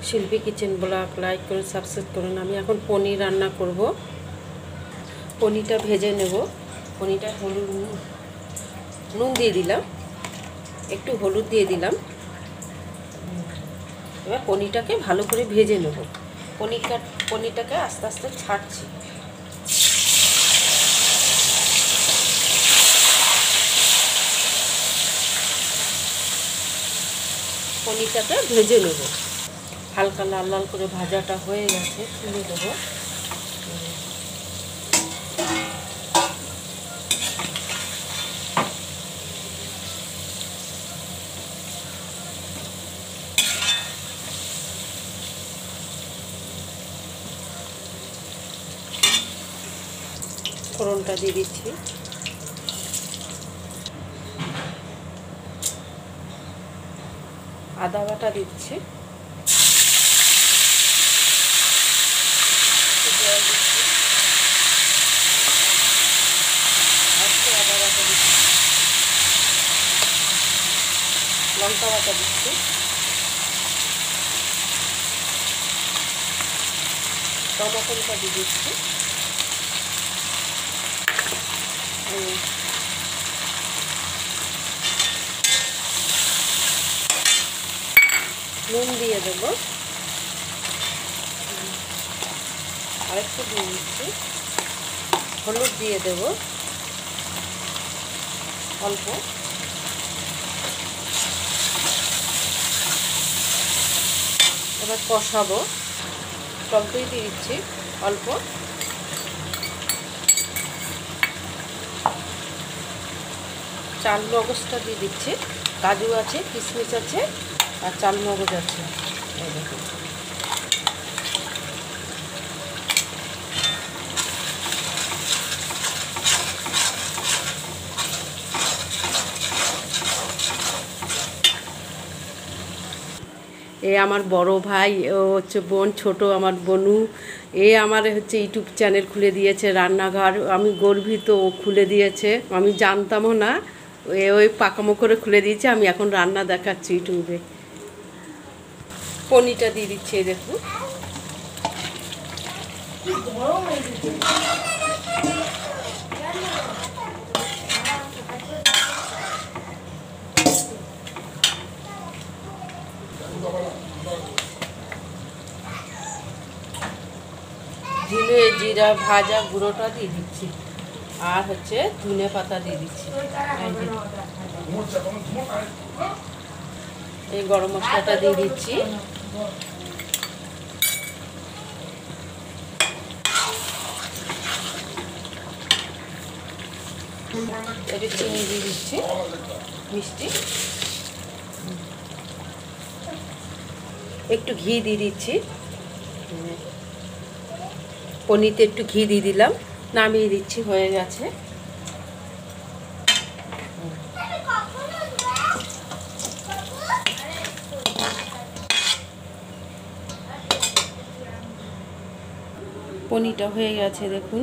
শিল্পী kitchen blog like করুন, subscribe করুন। আমি এখন পনির রান্না করব। পনিরটা ভেজে নেব। পনিরটা হলুদ নুন দিয়ে দিলাম, একটু হলুদ দিয়ে দিলাম। এবার পনিরটাকে ভালো করে ভেজে নেব। পনিরটাকে আস্তে আস্তে ছাড়ছি। পনিরটাকে ভেজে নেব। হালকা লাল লাল করে ভাজাটা হয়ে গেছে, তুলে দেবো। ফোড়নটা দিয়ে দিচ্ছি। আদা বাটা দিচ্ছি, জল দিচ্ছি, একটু আদা বাটা দিচ্ছি, লঙ্কা বাটা দিচ্ছি, টমেটোটা দিয়ে দিচ্ছি, নুন দিয়ে দেবো, আরেকটু দিয়ে দিচ্ছি, হলুদ দিয়ে দেবো অল্প, এবার কষাবো। টক দই দিয়ে দিচ্ছি অল্প, চাল মগজটা দিয়ে দিচ্ছি। কাজু আছে, কিশমিশ আছে, আর চাল মগজ আছে। এই দেখুন, এ আমার বড় ভাই, ও হচ্ছে বোন, ছোট আমার বনু। আমার হচ্ছে ইউটিউব চ্যানেল খুলে দিয়েছে, রান্নাঘর। আমি গর্বিত, ও খুলে দিয়েছে, আমি জানতামও না। ওই পাকামো করে খুলে দিয়েছে। আমি এখন রান্না দেখাচ্ছি ইউটিউবে। পনিরটা দিয়ে দিচ্ছি, দেখুন। ধনে জিরা ভাজা গুঁড়োটা দিয়ে দিচ্ছি, আর হচ্ছে ধনে পাতা দিয়ে দিচ্ছি। এই গরম মশলাটা দিয়ে দিচ্ছি। একটু চিনি দিয়ে দিচ্ছি, মিষ্টি, একটু ঘি দিয়ে দিচ্ছি। পনিরতে একটু ঘি দিয়ে দিলাম, নামিয়ে দিচ্ছি, হয়ে গেছে। পনিরটা হয়ে গেছে, দেখুন।